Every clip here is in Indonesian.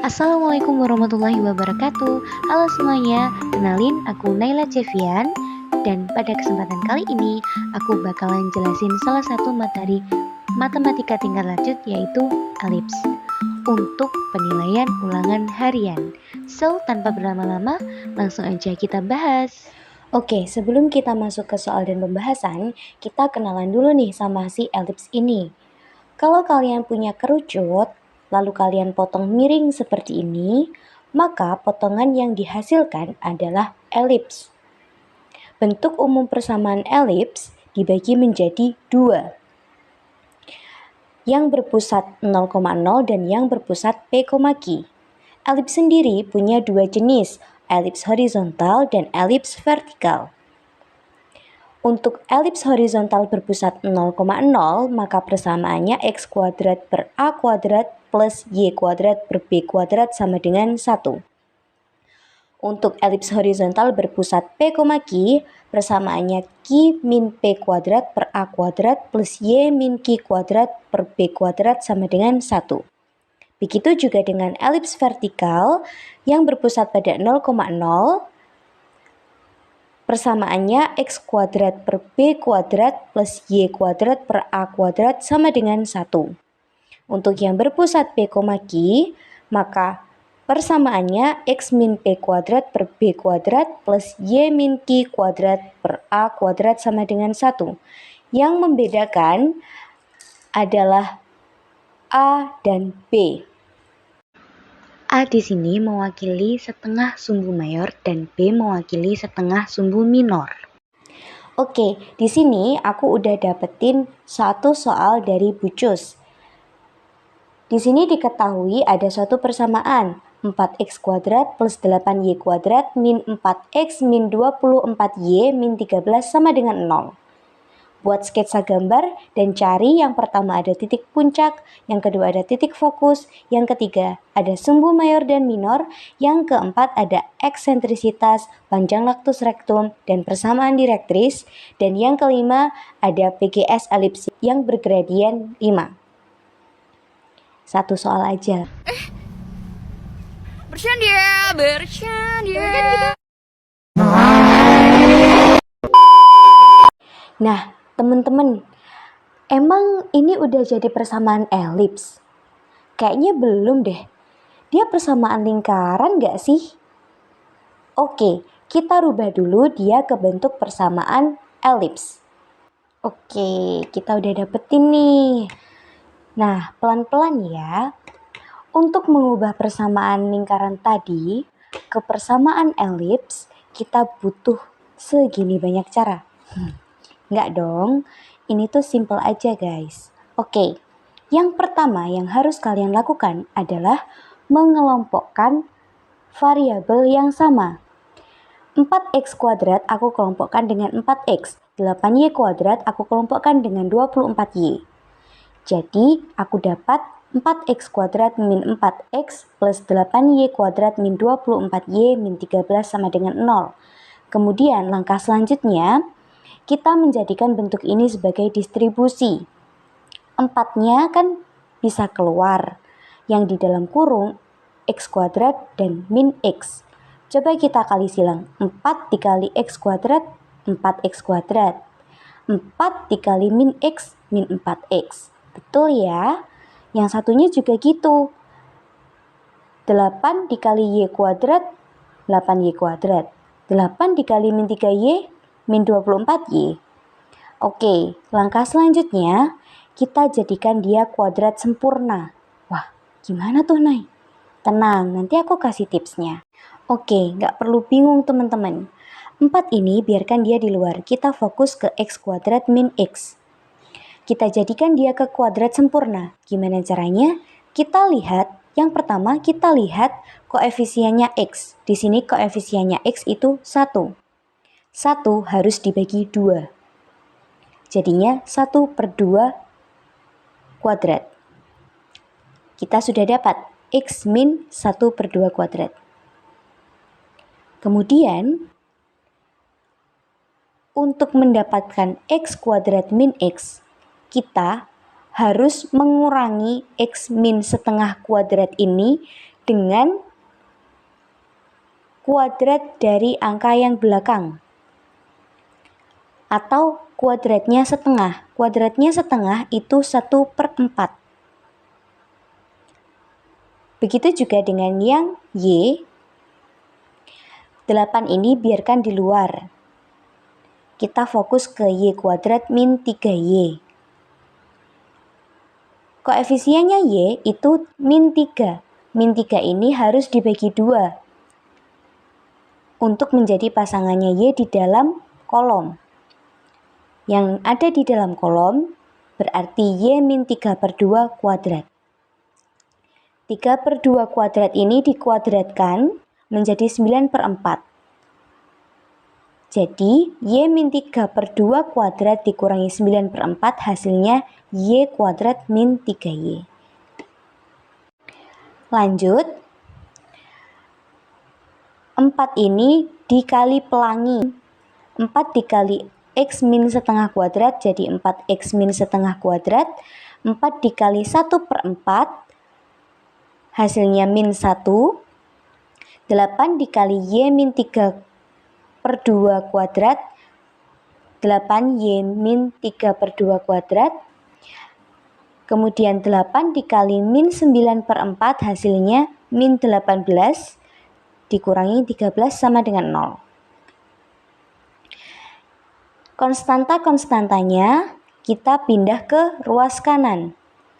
Assalamualaikum warahmatullahi wabarakatuh. Halo semuanya, kenalin aku Naila Cevian. Dan pada kesempatan kali ini aku bakalan jelasin salah satu materi matematika tingkat lanjut, yaitu elips untuk penilaian ulangan harian. So, tanpa berlama-lama, langsung aja kita bahas. Oke, sebelum kita masuk ke soal dan pembahasan, kita kenalan dulu nih sama si elips ini. Kalau kalian punya kerucut, lalu kalian potong miring seperti ini, maka potongan yang dihasilkan adalah elips. Bentuk umum persamaan elips dibagi menjadi dua, yang berpusat 0,0 dan yang berpusat P, Q. Elips sendiri punya dua jenis, elips horizontal dan elips vertikal. Untuk elips horizontal berpusat 0,0, maka persamaannya x kuadrat per a kuadrat plus y kuadrat per b kuadrat sama dengan 1. Untuk elips horizontal berpusat P, Q, persamaannya Q min P kuadrat per A kuadrat plus Y min Q kuadrat per B kuadrat sama dengan 1. Begitu juga dengan elips vertikal yang berpusat pada 0,0, persamaannya X kuadrat per B kuadrat plus Y kuadrat per A kuadrat sama dengan 1. Untuk yang berpusat P, Q, maka persamaannya X min P kuadrat per B kuadrat plus Y min Q kuadrat per A kuadrat sama dengan 1. Yang membedakan adalah A dan B. A di sini mewakili setengah sumbu mayor dan B mewakili setengah sumbu minor. Oke, di sini aku udah dapetin satu soal dari Bucus. Di sini diketahui ada suatu persamaan 4x kuadrat plus 8y kuadrat min 4x min 24y min 13 sama dengan 0. Buat sketsa gambar dan cari yang pertama ada titik puncak, yang kedua ada titik fokus, yang ketiga ada sumbu mayor dan minor, yang keempat ada eksentrisitas, panjang lactus rectum, dan persamaan direktris, dan yang kelima ada PGS elips yang bergradien 5. Satu soal aja. Bercanda. Nah, temen-temen, emang ini udah jadi persamaan elips? Kayaknya belum deh. Dia persamaan lingkaran gak sih? Oke, kita rubah dulu dia ke bentuk persamaan elips. Oke, kita udah dapetin nih. Nah, pelan-pelan ya. Untuk mengubah persamaan lingkaran tadi ke persamaan elips, kita butuh segini banyak cara. Nggak dong, ini tuh simple aja guys. Oke, yang pertama yang harus kalian lakukan adalah mengelompokkan variabel yang sama. 4x kuadrat aku kelompokkan dengan 4x, 8y kuadrat aku kelompokkan dengan 24y. Jadi, aku dapat 4x kuadrat min 4x plus 8y kuadrat min 24y min 13 sama dengan 0. Kemudian, langkah selanjutnya, kita menjadikan bentuk ini sebagai distribusi. 4-nya kan bisa keluar, yang di dalam kurung x kuadrat dan min x. Coba kita kali silang, 4 dikali x kuadrat, 4x kuadrat. 4 dikali min x, min 4x. Betul ya? Yang satunya juga gitu. 8 dikali y kuadrat, 8y kuadrat. 8 dikali min 3y, min 24y. Oke, langkah selanjutnya, kita jadikan dia kuadrat sempurna. Wah, gimana tuh, Nay? Tenang, nanti aku kasih tipsnya. Oke, nggak perlu bingung teman-teman. 4 ini biarkan dia di luar, kita fokus ke x kuadrat min x. Kita jadikan dia ke kuadrat sempurna. Gimana caranya? Kita lihat, yang pertama kita lihat koefisiennya x. Di sini koefisiennya x itu 1. 1 harus dibagi 2. Jadinya 1 per 2 kuadrat. Kita sudah dapat x min 1 per 2 kuadrat. Kemudian, untuk mendapatkan x kuadrat min x, kita harus mengurangi x min setengah kuadrat ini dengan kuadrat dari angka yang belakang atau kuadratnya setengah. Kuadratnya setengah itu 1/4. Begitu juga dengan yang Y. 8 ini biarkan di luar. Kita fokus ke Y kuadrat min 3Y. Koefisiennya Y itu min 3. Min 3 ini harus dibagi 2 untuk menjadi pasangannya Y di dalam kolom. Yang ada di dalam kolom berarti Y min 3/2 kuadrat. 3/2 kuadrat ini dikuadratkan menjadi 9/4. Jadi Y min 3/2 kuadrat dikurangi 9/4 hasilnya Y kuadrat min 3Y. Lanjut, 4 ini dikali pelangi. 4 dikali X min setengah kuadrat jadi 4X min setengah kuadrat. 4 dikali 1/4 hasilnya min 1. 8 dikali Y min 3/2 kuadrat. 8 Y min 3/2 kuadrat. Kemudian 8 dikali min 9/4 hasilnya min 18 dikurangi 13 sama dengan 0. Konstanta-konstantanya kita pindah ke ruas kanan.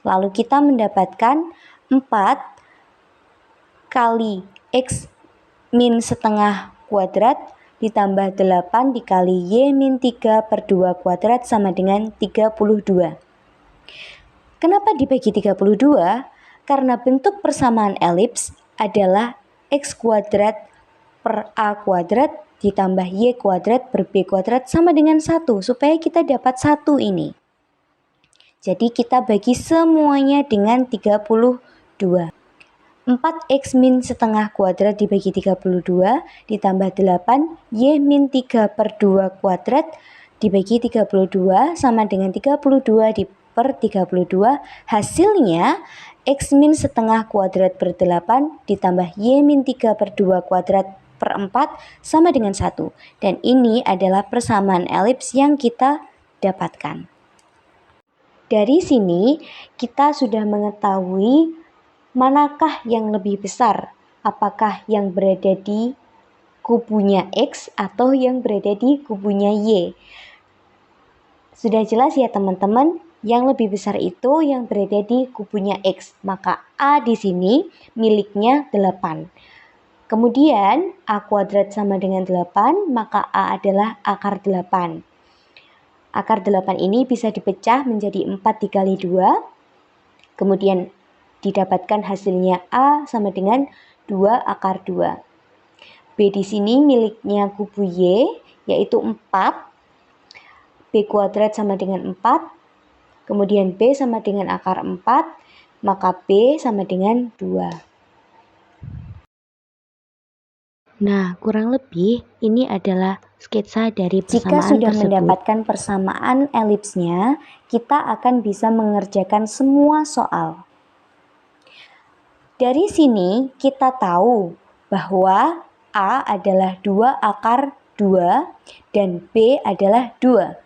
Lalu kita mendapatkan 4 kali X min setengah kuadrat ditambah 8 dikali Y min 3/2 kuadrat sama dengan 32. Kenapa dibagi 32? Karena bentuk persamaan elips adalah X kuadrat per A kuadrat ditambah Y kuadrat per B kuadrat sama dengan 1, supaya kita dapat 1 ini. Jadi kita bagi semuanya dengan 32. 4X min setengah kuadrat dibagi 32 ditambah 8 Y min 3/2 kuadrat dibagi 32 sama dengan 32 per 32. Hasilnya X min setengah kuadrat per 8 ditambah Y min 3/2 kuadrat per 4 sama dengan 1. Dan ini adalah persamaan elips yang kita dapatkan. Dari sini kita sudah mengetahui manakah yang lebih besar, apakah yang berada di kubunya X atau yang berada di kubunya Y. Sudah jelas ya teman-teman, yang lebih besar itu yang berada di kubunya X, maka A di sini miliknya 8. Kemudian A kuadrat sama dengan 8, maka A adalah akar 8. Akar 8 ini bisa dipecah menjadi 4 dikali 2. Kemudian didapatkan hasilnya A sama dengan 2 akar 2. B di sini miliknya kubu Y, yaitu 4. B kuadrat sama dengan 4. Kemudian B sama dengan akar 4, maka B sama dengan 2. Nah, kurang lebih ini adalah sketsa dari persamaan Jika sudah tersebut. mendapatkan persamaan elipsnya, kita akan bisa mengerjakan semua soal. Dari sini kita tahu bahwa A adalah 2 akar 2 dan B adalah 2.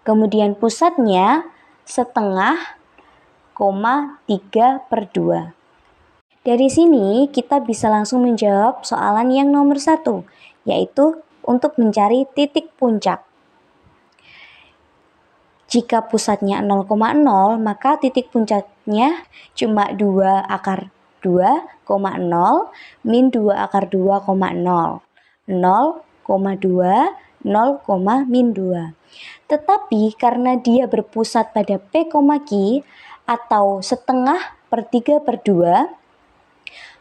Kemudian pusatnya setengah, 3/2. Dari sini kita bisa langsung menjawab soalan yang nomor 1, yaitu untuk mencari titik puncak. Jika pusatnya 0,0, maka titik puncaknya cuma 2 akar 2, 0 min 2 akar 2, 0, 0,2, 0, min 2. Tetapi karena dia berpusat pada P, Q atau setengah per 3/2,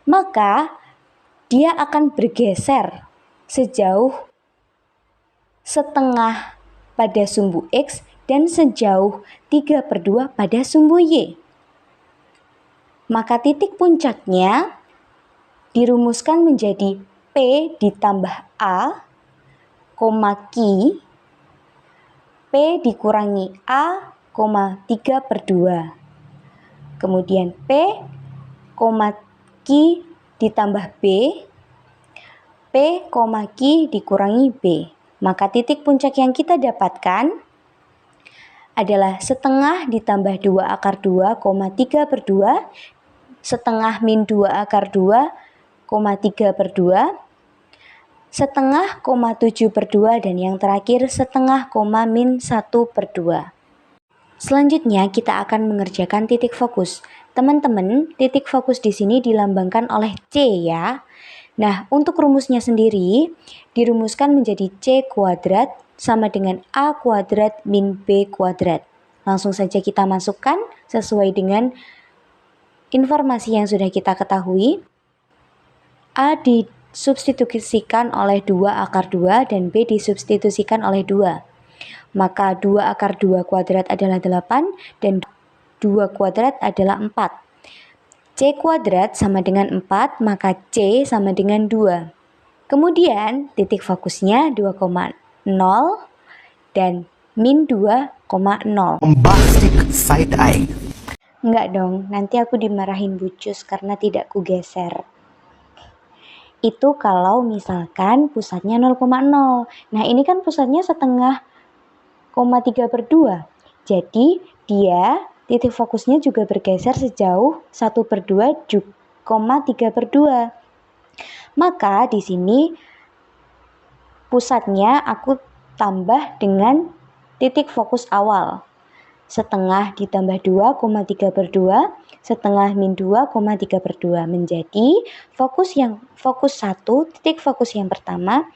maka dia akan bergeser sejauh setengah pada sumbu X dan sejauh 3/2 pada sumbu Y. Maka titik puncaknya dirumuskan menjadi P ditambah A, Q, P dikurangi A, 3/2. Kemudian P, Q ditambah B, P, Q dikurangi B. Maka titik puncak yang kita dapatkan adalah setengah ditambah 2 akar 2, 3 per 2, setengah min 2 akar 2, 3 per 2, setengah, 7 per 2, dan yang terakhir setengah, min 1 per 2. Selanjutnya kita akan mengerjakan titik fokus. Teman-teman, titik fokus di sini dilambangkan oleh C ya. Nah, untuk rumusnya sendiri dirumuskan menjadi C kuadrat sama dengan A kuadrat min B kuadrat. Langsung saja kita masukkan sesuai dengan informasi yang sudah kita ketahui. A disubstitusikan oleh 2 akar 2 dan B disubstitusikan oleh 2. Maka 2 akar 2 kuadrat adalah 8 dan 2 kuadrat adalah 4. C kuadrat sama dengan 4, maka C sama dengan 2. Kemudian titik fokusnya 2,0 dan min 2,0. Bombastic side eye. Enggak dong, nanti aku dimarahin Bucus karena tidak kugeser. Itu kalau misalkan pusatnya 0,0. Nah ini kan pusatnya setengah, 3 per 2. Jadi dia titik fokusnya juga bergeser sejauh 1 per 2, 3 per 2. Maka di sini pusatnya aku tambah dengan titik fokus awal. Setengah ditambah 2, 3 per 2, setengah min 2, 3 per 2. Menjadi fokus 1, titik fokus yang pertama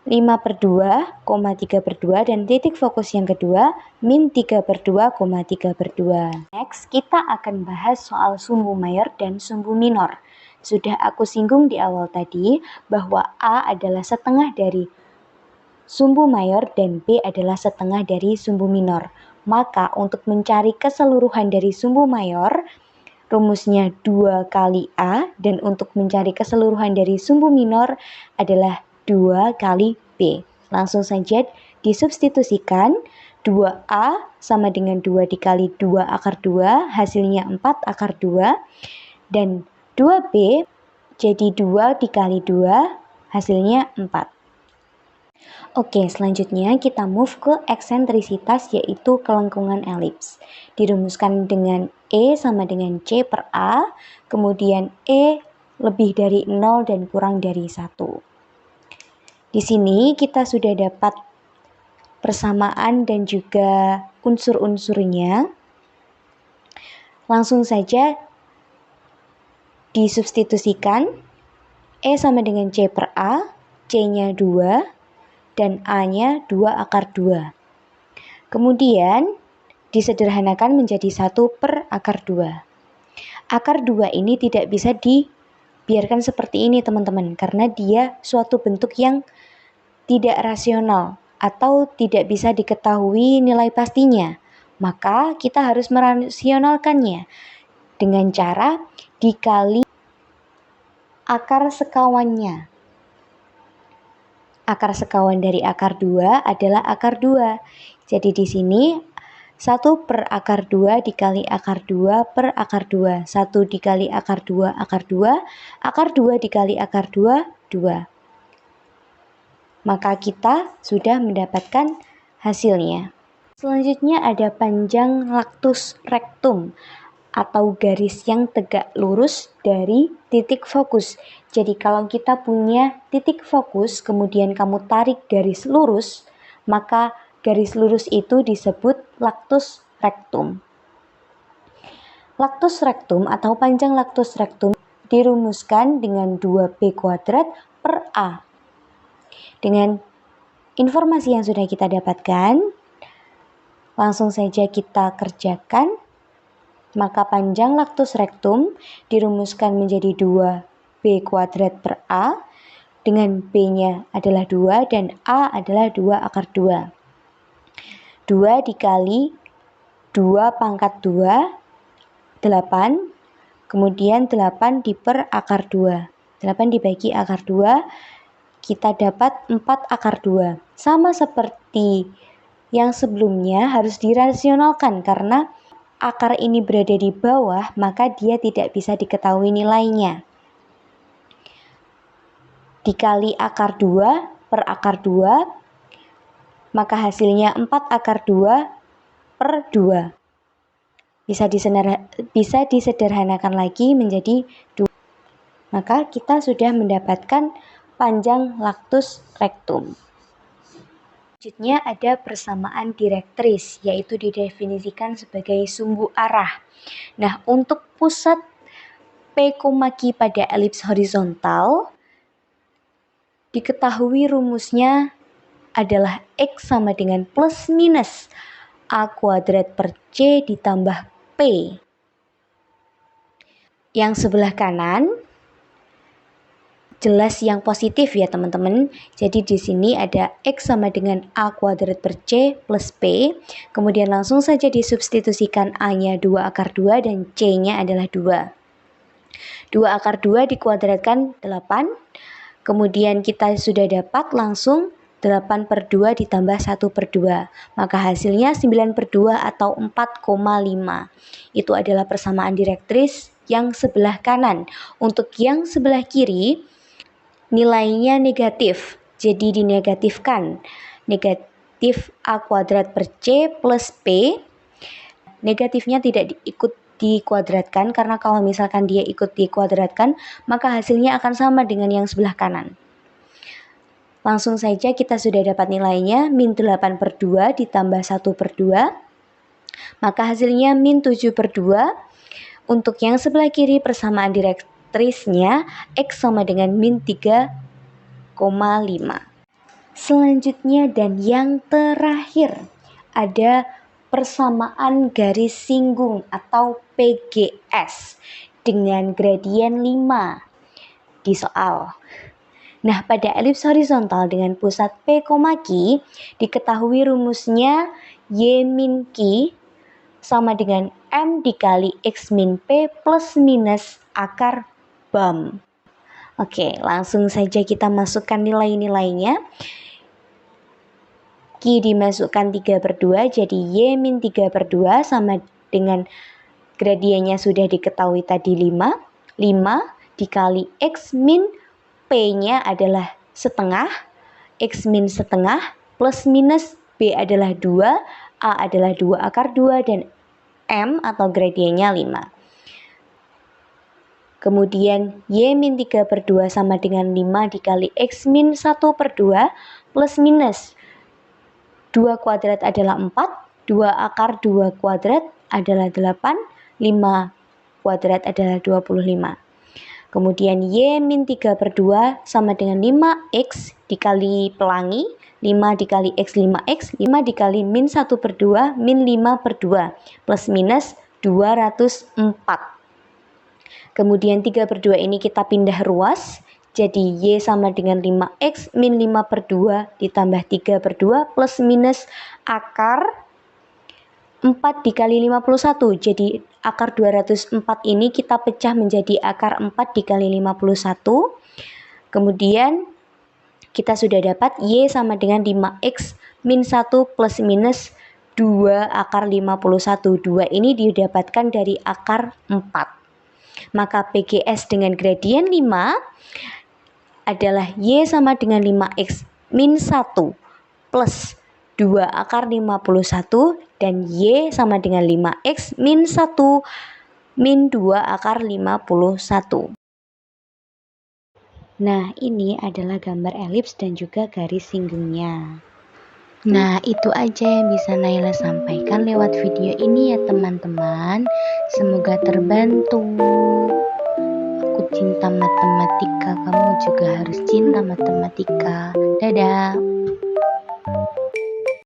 5 per 2, 3 per 2, dan titik fokus yang kedua min 3 per 2, 3 per 2. Next, kita akan bahas soal sumbu mayor dan sumbu minor. Sudah aku singgung di awal tadi bahwa A adalah setengah dari sumbu mayor dan B adalah setengah dari sumbu minor. Maka untuk mencari keseluruhan dari sumbu mayor, rumusnya 2 kali A, dan untuk mencari keseluruhan dari sumbu minor adalah 2 kali B. Langsung saja disubstitusikan. 2A sama dengan 2 dikali 2 akar 2, hasilnya 4 akar 2. Dan 2B jadi 2 dikali 2, hasilnya 4. Oke, selanjutnya kita move ke eksentrisitas, yaitu kelengkungan elips. Dirumuskan dengan E sama dengan C per A, kemudian E lebih dari 0 dan kurang dari 1. Di sini kita sudah dapat persamaan dan juga unsur-unsurnya. Langsung saja disubstitusikan. E sama dengan C per A, C-nya 2, dan A-nya 2 akar 2. Kemudian disederhanakan menjadi 1 per akar 2. Akar 2 ini tidak bisa dibiarkan seperti ini teman-teman, karena dia suatu bentuk yang tidak rasional atau tidak bisa diketahui nilai pastinya. Maka kita harus merasionalkannya dengan cara dikali akar sekawannya. Akar sekawan dari akar 2 adalah akar 2. Jadi di sini 1 per akar 2 dikali akar 2 per akar 2. 1 dikali akar 2 akar 2. Akar 2 dikali akar 2, 2. Maka kita sudah mendapatkan hasilnya. Selanjutnya ada panjang lactus rectum atau garis yang tegak lurus dari titik fokus. Jadi kalau kita punya titik fokus kemudian kamu tarik garis lurus, maka garis lurus itu disebut lactus rectum. Lactus rectum atau panjang lactus rectum dirumuskan dengan 2B kuadrat per A. Dengan informasi yang sudah kita dapatkan, langsung saja kita kerjakan. Maka panjang lactus rectum dirumuskan menjadi 2B kuadrat per A, dengan B-nya adalah 2 dan A adalah 2 akar 2. 2 dikali 2 pangkat 2, 8, kemudian 8 diper akar 2. 8 dibagi akar 2, kita dapat 4 akar 2. Sama seperti yang sebelumnya harus dirasionalkan karena akar ini berada di bawah, maka dia tidak bisa diketahui nilainya. Dikali akar 2 per akar 2, maka hasilnya 4 akar 2 per 2. Bisa disederhanakan lagi menjadi 2. Maka kita sudah mendapatkan panjang lactus rectum. Selanjutnya ada persamaan direktris, yaitu didefinisikan sebagai sumbu arah. Nah, untuk pusat P, Q pada elips horizontal, diketahui rumusnya adalah X sama dengan plus minus A kuadrat per C ditambah P. Yang sebelah kanan jelas yang positif ya teman-teman. Jadi di sini ada X sama dengan A kuadrat per C plus P. Kemudian langsung saja disubstitusikan A-nya 2 akar 2 dan C-nya adalah 2. 2 akar 2 dikuadratkan 8. Kemudian kita sudah dapat langsung 8 per 2 ditambah 1 per 2. Maka hasilnya 9 per 2 atau 4,5. Itu adalah persamaan direktris yang sebelah kanan. Untuk yang sebelah kiri, nilainya negatif, jadi dinegatifkan. Negatif A kuadrat per C plus P. Negatifnya tidak ikut dikuadratkan, karena kalau misalkan dia ikut dikuadratkan, maka hasilnya akan sama dengan yang sebelah kanan. Langsung saja kita sudah dapat nilainya min 8 per 2 ditambah 1 per 2. Maka hasilnya min 7 per 2. Untuk yang sebelah kiri persamaan direktrisnya X sama dengan min 3,5. Selanjutnya dan yang terakhir ada persamaan garis singgung atau PGS dengan gradien 5 di soal. Nah, pada elips horizontal dengan pusat P, Q, diketahui rumusnya Y min Q sama dengan M dikali X min P plus minus akar BAM. Oke, langsung saja kita masukkan nilai-nilainya. Q dimasukkan 3 per 2, jadi Y min 3 per 2 sama dengan gradiennya sudah diketahui tadi 5. 5 dikali X min P-nya adalah setengah, X min setengah, plus minus B adalah 2, A adalah 2 akar 2, dan M atau gradiennya 5. Kemudian Y min 3 per 2 sama dengan 5 dikali X min 1 per 2, plus minus 2 kuadrat adalah 4, 2 akar 2 kuadrat adalah 8, 5 kuadrat adalah 25. Kemudian Y min 3 per 2 sama dengan 5X dikali pelangi, 5 dikali X 5X, 5 dikali min 1 per 2, min 5 per 2, plus minus 204. Kemudian 3 per 2 ini kita pindah ruas, jadi Y sama dengan 5X min 5 per 2 ditambah 3 per 2 plus minus akar 4 dikali 51, jadi akar 204 ini kita pecah menjadi akar 4 dikali 51. Kemudian kita sudah dapat Y sama dengan 5X min 1 plus minus 2 akar 51. 2 ini didapatkan dari akar 4. Maka PGS dengan gradien 5 adalah Y sama dengan 5X min 1 plus 2 akar 51 dan Y sama dengan 5X min 1 min 2 akar 51. Nah, ini adalah gambar elips dan juga garis singgungnya. Nah, itu aja yang bisa Naila sampaikan lewat video ini ya teman-teman. Semoga terbantu. Aku cinta matematika, kamu juga harus cinta matematika. Dadah.